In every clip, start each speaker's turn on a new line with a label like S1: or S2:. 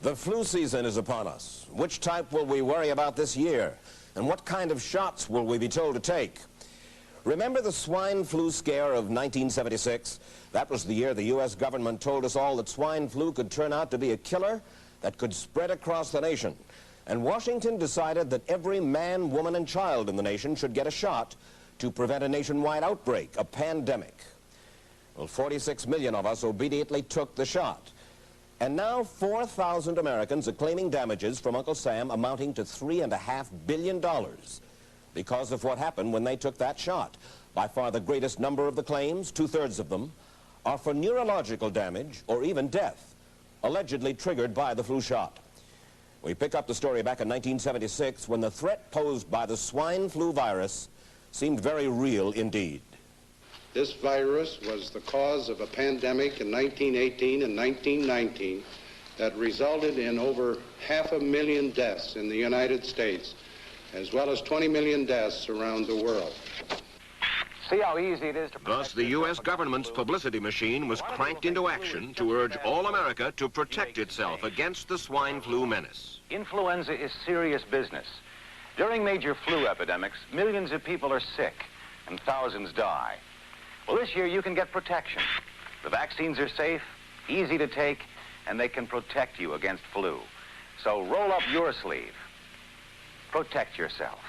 S1: The flu season is upon us. Which type will we worry about this year? And what kind of shots will we be told to take? Remember the swine flu scare of 1976? That was the year the U.S. government told us all that swine flu could turn out to be a killer that could spread across the nation. And Washington decided that every man, woman, and child in the nation should get a shot to prevent a nationwide outbreak, a pandemic. Well, 46 million of us obediently took the shot. And now 4,000 Americans are claiming damages from Uncle Sam amounting to $3.5 billion because of what happened when they took that shot. By far the greatest number of the claims, 2/3 of them, are for neurological damage or even death, allegedly triggered by the flu shot. We pick up the story back in 1976 when the threat posed by the swine flu virus seemed very real indeed.
S2: This virus was the cause of a pandemic in 1918 and 1919 that resulted in over 500,000 deaths in the United States, as well as 20 million deaths around the world.
S3: See how easy it is to...
S4: Thus, the U.S. government's publicity machine was cranked into action to urge all America to protect itself against the swine flu menace.
S3: Influenza is serious business. During major flu epidemics, millions of people are sick and thousands die. Well, this year you can get protection. The vaccines are safe, easy to take, and they can protect you against flu. So roll up your sleeve. Protect yourself.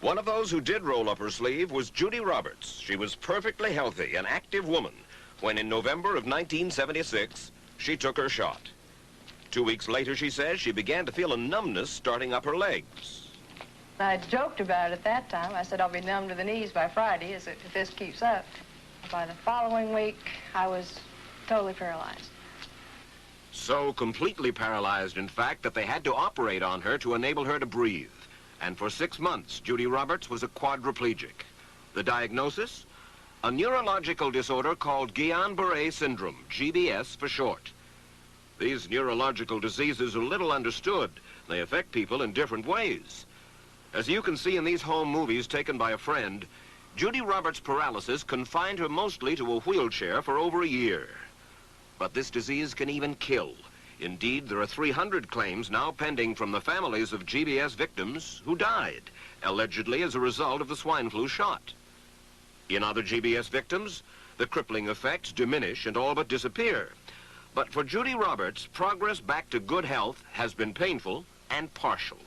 S4: One of those who did roll up her sleeve was Judy Roberts. She was perfectly healthy, an active woman, when in November of 1976, she took her shot. 2 weeks later, she says, she began to feel a numbness starting up her legs.
S5: I joked about it at that time. I said, I'll be numb to the knees by Friday if this keeps up. By the following week, I was totally paralyzed.
S4: So completely paralyzed, in fact, that they had to operate on her to enable her to breathe. And for 6 months, Judy Roberts was a quadriplegic. The diagnosis? A neurological disorder called Guillain-Barré syndrome, GBS for short. These neurological diseases are little understood. They affect people in different ways. As you can see in these home movies taken by a friend, Judy Roberts' paralysis confined her mostly to a wheelchair for over a year. But this disease can even kill. Indeed, there are 300 claims now pending from the families of GBS victims who died, allegedly as a result of the swine flu shot. In other GBS victims, the crippling effects diminish and all but disappear. But for Judy Roberts, progress back to good health has been painful and partial.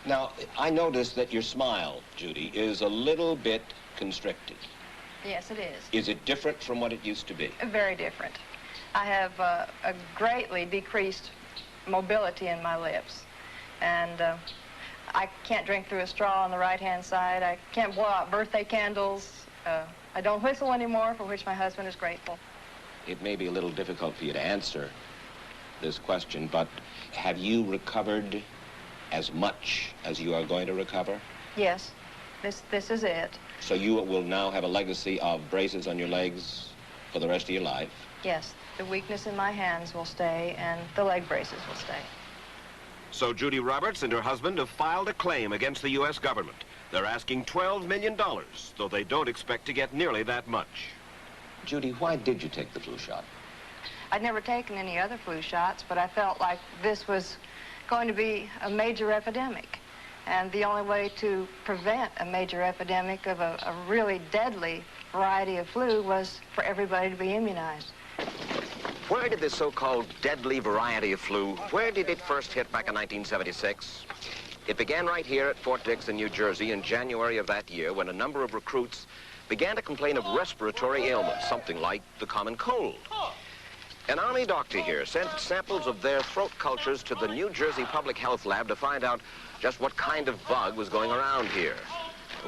S1: Now, I noticed that your smile, Judy, is a little bit constricted.
S5: Yes, it is.
S1: Is it different from what it used to be?
S5: Very different. I have a greatly decreased mobility in my lips. And I can't drink through a straw on the right-hand side. I can't blow out birthday candles. I don't whistle anymore, for which my husband is grateful.
S1: It may be a little difficult for you to answer this question, but have you recovered as much as you are going to recover?
S5: Yes, this is it.
S1: So you will now have a legacy of braces on your legs for the rest of your life?
S5: Yes, the weakness in my hands will stay and the leg braces will stay.
S4: So Judy Roberts and her husband have filed a claim against the U.S. government. They're asking $12 million, though they don't expect to get nearly that much.
S1: Judy, why did you take the flu shot?
S5: I'd never taken any other flu shots, but I felt like this was going to be a major epidemic. And the only way to prevent a major epidemic of a really deadly variety of flu was for everybody to be immunized.
S4: Where did this so-called deadly variety of flu, where did it first hit back in 1976? It began right here at Fort Dix in New Jersey in January of that year when a number of recruits began to complain of respiratory ailments, something like the common cold. An Army doctor here sent samples of their throat cultures to the New Jersey Public Health Lab to find out just what kind of bug was going around here.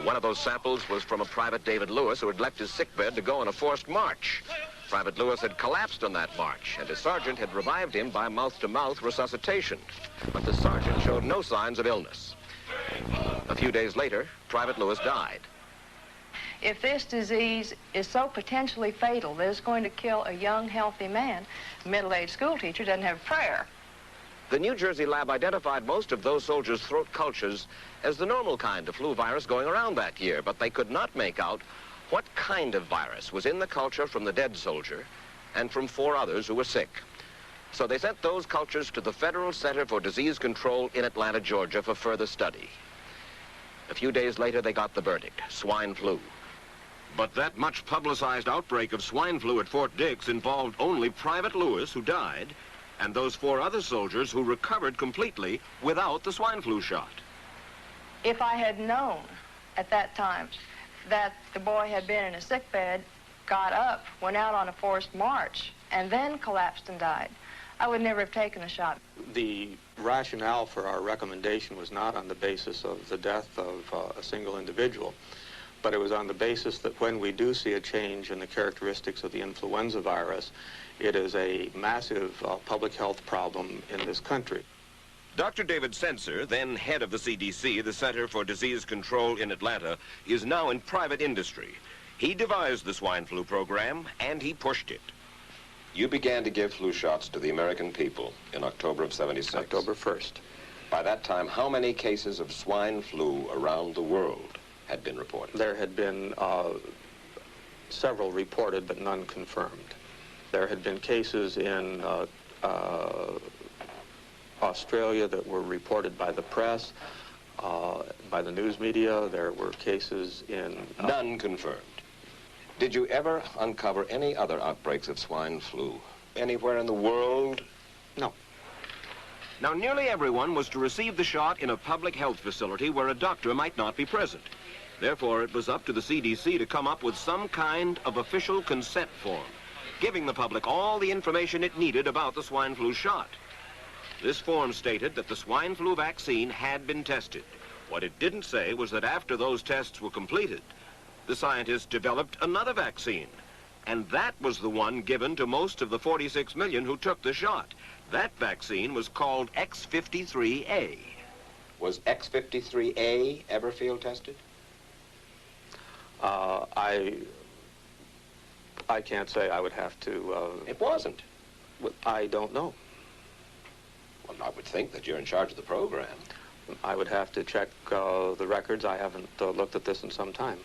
S4: One of those samples was from a Private David Lewis who had left his sickbed to go on a forced march. Private Lewis had collapsed on that march, and his sergeant had revived him by mouth-to-mouth resuscitation. But the sergeant showed no signs of illness. A few days later, Private Lewis died.
S5: If this disease is so potentially fatal that it's going to kill a young, healthy man, a middle-aged school teacher doesn't have a prayer.
S4: The New Jersey lab identified most of those soldiers' throat cultures as the normal kind of flu virus going around that year, but they could not make out what kind of virus was in the culture from the dead soldier and from 4 others who were sick. So they sent those cultures to the Federal Center for Disease Control in Atlanta, Georgia for further study. A few days later, they got the verdict, swine flu. But that much publicized outbreak of swine flu at Fort Dix involved only Private Lewis, who died, and those 4 other soldiers who recovered completely without the swine flu shot.
S5: If I had known at that time that the boy had been in a sick bed, got up, went out on a forced march, and then collapsed and died, I would never have taken the shot.
S6: The rationale for our recommendation was not on the basis of the death of a single individual, but it was on the basis that when we do see a change in the characteristics of the influenza virus, it is a massive public health problem in this country.
S4: Dr. David Senser, then head of the CDC, the Center for Disease Control in Atlanta, is now in private industry. He devised the swine flu program, and he pushed it. You began to give flu shots to the American people in October of '76.
S6: October 1st.
S4: By that time, how many cases of swine flu around the world had been reported?
S6: There had been several reported, but none confirmed. There had been cases in Australia that were reported by the press, by the news media. There were cases in...
S4: None confirmed. Did you ever uncover any other outbreaks of swine flu anywhere in the world?
S6: No.
S4: Now, nearly everyone was to receive the shot in a public health facility where a doctor might not be present. Therefore, it was up to the CDC to come up with some kind of official consent form, giving the public all the information it needed about the swine flu shot. This form stated that the swine flu vaccine had been tested. What it didn't say was that after those tests were completed, the scientists developed another vaccine, and that was the one given to most of the 46 million who took the shot. That vaccine was called X53A. Was X53A ever field tested?
S6: I can't say. I would have to...
S4: It wasn't.
S6: I don't know.
S4: Well, I would think that you're in charge of the program.
S6: I would have to check the records. I haven't looked at this in some time.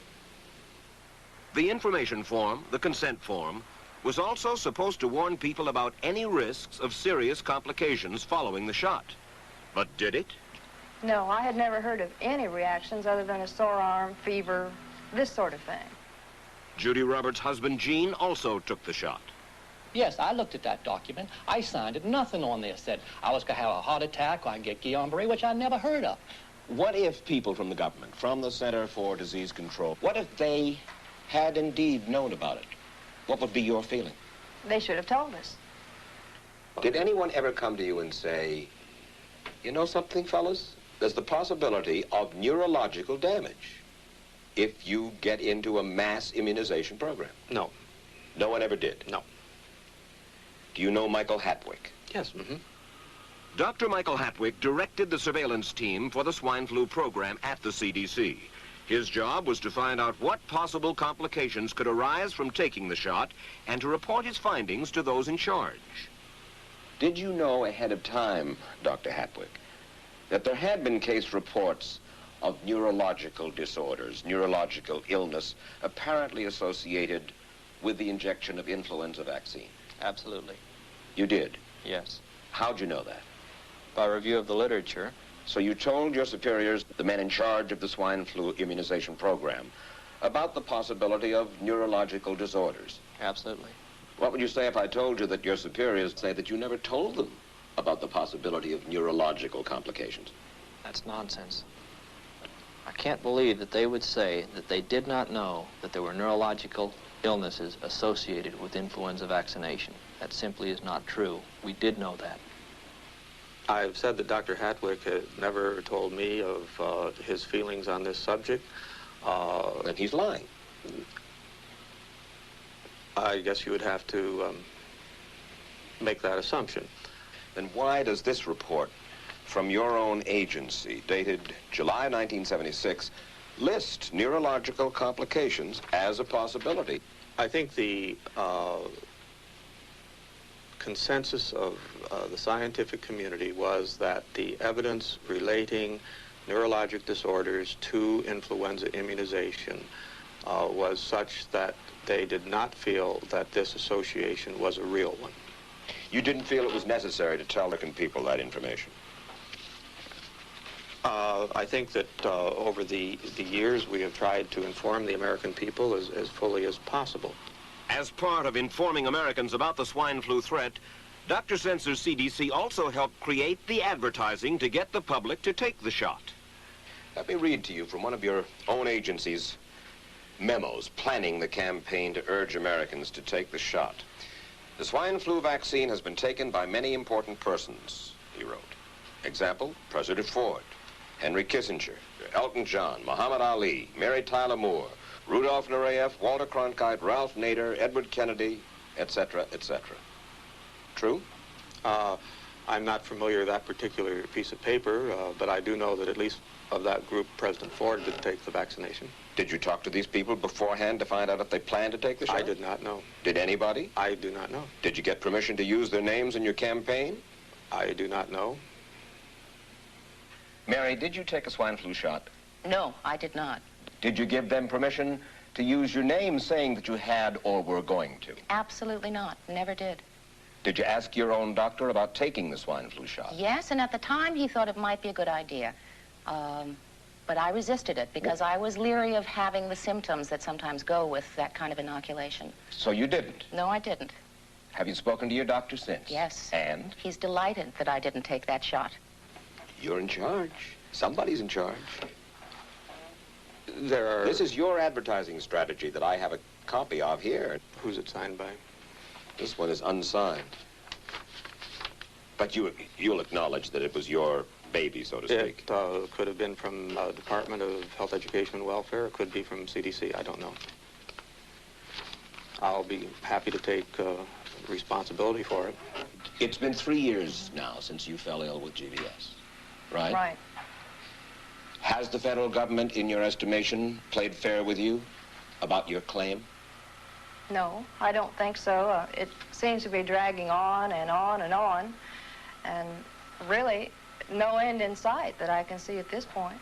S4: The information form, the consent form, was also supposed to warn people about any risks of serious complications following the shot. But did it?
S5: No, I had never heard of any reactions other than a sore arm, fever, this sort of thing.
S4: Judy Roberts' husband, Gene, also took the shot.
S7: Yes, I looked at that document. I signed it. Nothing on there said I was going to have a heart attack or I get Guillain-Barré, which I never heard of.
S1: What if people from the government, from the Center for Disease Control, what if they had indeed known about it? What would be your feeling?
S5: They should have told us.
S4: Did anyone ever come to you and say, you know something, fellas? There's the possibility of neurological damage if you get into a mass immunization program?
S6: No.
S4: No one ever did?
S6: No.
S4: Do you know Michael Hatwick?
S6: Yes. Mm-hmm.
S4: Dr. Michael Hatwick directed the surveillance team for the swine flu program at the CDC. His job was to find out what possible complications could arise from taking the shot and to report his findings to those in charge. Did you know ahead of time, Dr. Hatwick, that there had been case reports of neurological disorders, neurological illness, apparently associated with the injection of influenza vaccine?
S8: Absolutely.
S4: You did?
S8: Yes.
S4: How'd you know that?
S8: By review of the literature.
S4: So you told your superiors, the men in charge of the swine flu immunization program, about the possibility of neurological disorders?
S8: Absolutely.
S4: What would you say if I told you that your superiors say that you never told them about the possibility of neurological complications?
S8: That's nonsense. I can't believe that they would say that they did not know that there were neurological illnesses associated with influenza vaccination. That simply is not true. We did know that.
S6: I've said that Dr. Hatwick had never told me of his feelings on this subject.
S4: Then he's lying.
S6: I guess you would have to make that assumption.
S4: Then why does this report from your own agency, dated July 1976, list neurological complications as a possibility?
S6: I think the consensus of the scientific community was that the evidence relating neurologic disorders to influenza immunization was such that they did not feel that this association was a real one.
S1: You didn't feel it was necessary to tell American people that information?
S6: I think that over the years we have tried to inform the American people as fully as possible.
S4: As part of informing Americans about the swine flu threat, Dr. Sensor's CDC also helped create the advertising to get the public to take the shot.
S1: Let me read to you from one of your own agency's memos planning the campaign to urge Americans to take the shot. The swine flu vaccine has been taken by many important persons, he wrote. Example, President Ford, Henry Kissinger, Elton John, Muhammad Ali, Mary Tyler Moore, Rudolph Nureyev, Walter Cronkite, Ralph Nader, Edward Kennedy, etc., etc. True?
S6: I'm not familiar with that particular piece of paper, but I do know that at least of that group, President Ford did take the vaccination.
S1: Did you talk to these people beforehand to find out if they planned to take the shot?
S6: I did not know.
S1: Did anybody?
S6: I do not know.
S1: Did you get permission to use their names in your campaign?
S6: I do not know.
S1: Mary, did you take a swine flu shot?
S9: No, I did not.
S1: Did you give them permission to use your name saying that you had or were going to?
S9: Absolutely not. Never did.
S1: Did you ask your own doctor about taking the swine flu shot?
S9: Yes, and at the time he thought it might be a good idea. But I resisted it because I was leery of having the symptoms that sometimes go with that kind of inoculation.
S1: So you didn't?
S9: No, I didn't.
S1: Have you spoken to your doctor since?
S9: Yes.
S1: And?
S9: He's delighted that I didn't take that shot.
S1: You're in charge. Somebody's in charge.
S6: This
S1: is your advertising strategy that I have a copy of here.
S6: Who's it signed by?
S1: This one is unsigned. But you'll acknowledge that it was your baby, so to speak.
S6: It could have been from the Department of Health, Education, and Welfare. It could be from CDC. I don't know. I'll be happy to take responsibility for it.
S1: It's been 3 years now since you fell ill with GBS, right?
S5: Right.
S1: Has the federal government, in your estimation, played fair with you about your claim?
S5: No, I don't think so. It seems to be dragging on and on and on, and really no end in sight that I can see at this point.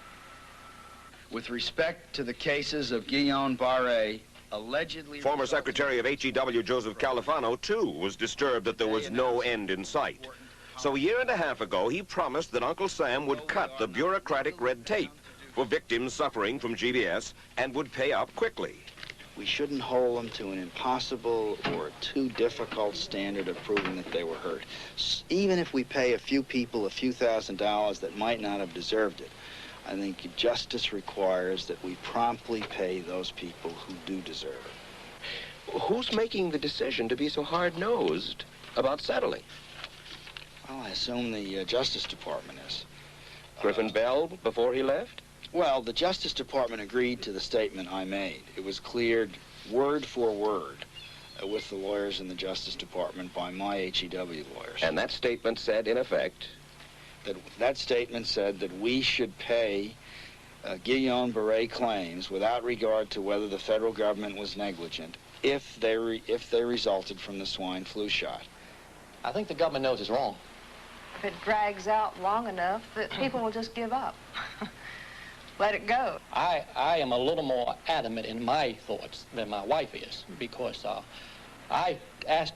S10: With respect to the cases of Guillain-Barré, allegedly...
S4: Former Secretary of HEW Joseph Califano, too, was disturbed that there was no end in sight. So a year and a half ago, he promised that Uncle Sam would cut the bureaucratic red tape for victims suffering from GBS and would pay up quickly.
S10: We shouldn't hold them to an impossible or too difficult standard of proving that they were hurt. Even if we pay a few people a few $1,000s that might not have deserved it, I think justice requires that we promptly pay those people who do deserve it.
S1: Who's making the decision to be so hard-nosed about settling?
S10: Well, I assume the Justice Department is.
S1: Griffin Bell before he left?
S10: Well, the Justice Department agreed to the statement I made. It was cleared word for word with the lawyers in the Justice Department by my HEW lawyers.
S1: And that statement said, in effect?
S10: That statement said that we should pay Guillain-Barré claims without regard to whether the federal government was negligent if they resulted from the swine flu shot.
S7: I think the government knows it's wrong.
S5: If it drags out long enough, that people will just give up. Let it go.
S7: I am a little more adamant in my thoughts than my wife is, because I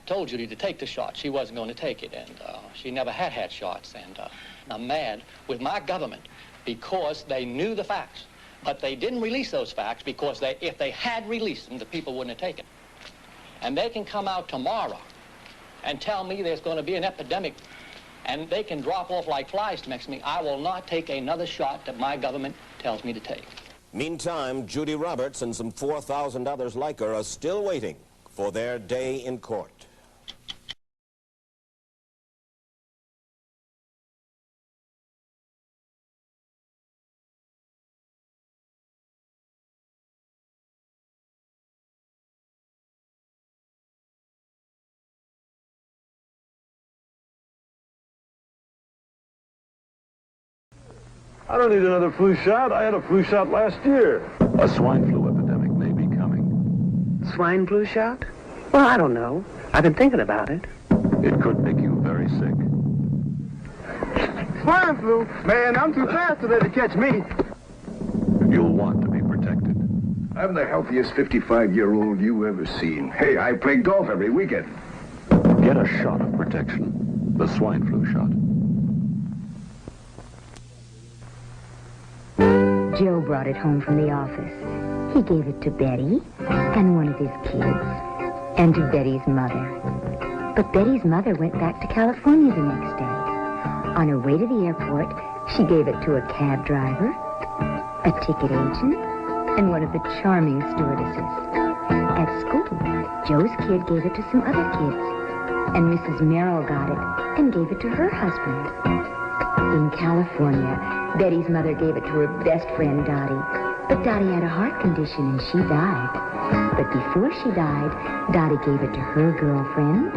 S7: told Judy to take the shot. She wasn't going to take it, and she never had shots. And I'm mad with my government because they knew the facts, but they didn't release those facts because if they had released them, the people wouldn't have taken. And they can come out tomorrow and tell me there's going to be an epidemic, and they can drop off like flies next to me. I will not take another shot that my government tells me to take.
S1: Meantime, Judy Roberts and some 4,000 others like her are still waiting for their day in court.
S11: I don't need another flu shot. I had a flu shot last year. A swine flu epidemic may be coming.
S12: Swine flu shot? Well, I don't know. I've been thinking about it.
S11: It could make you very sick.
S13: Swine flu? Man, I'm too fast today to catch me.
S11: You'll want to be protected.
S14: I'm the healthiest 55-year-old you ever seen. Hey, I play golf every weekend.
S11: Get Get a shot of protection. The swine flu shot.
S14: Joe brought it home from the office. He gave it to Betty and one of his kids, and to Betty's mother. But Betty's mother went back to California the next day. On her way to the airport, she gave it to a cab driver, a ticket agent, and one of the charming stewardesses. At school, Joe's kid gave it to some other kids, and Mrs. Merrill got it and gave it to her husband. In California, Betty's mother gave it to her best friend, Dottie. But Dottie had a heart condition and she died. But before she died, Dottie gave it to her girlfriend,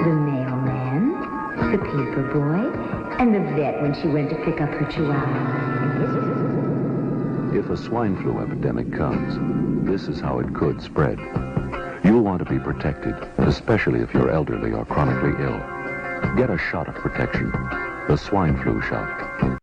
S14: the mailman, the paper boy, and the vet when she went to pick up her chihuahua.
S11: If a swine flu epidemic comes, this is how it could spread. You'll want to be protected, especially if you're elderly or chronically ill. Get a shot of protection. The swine flu shot.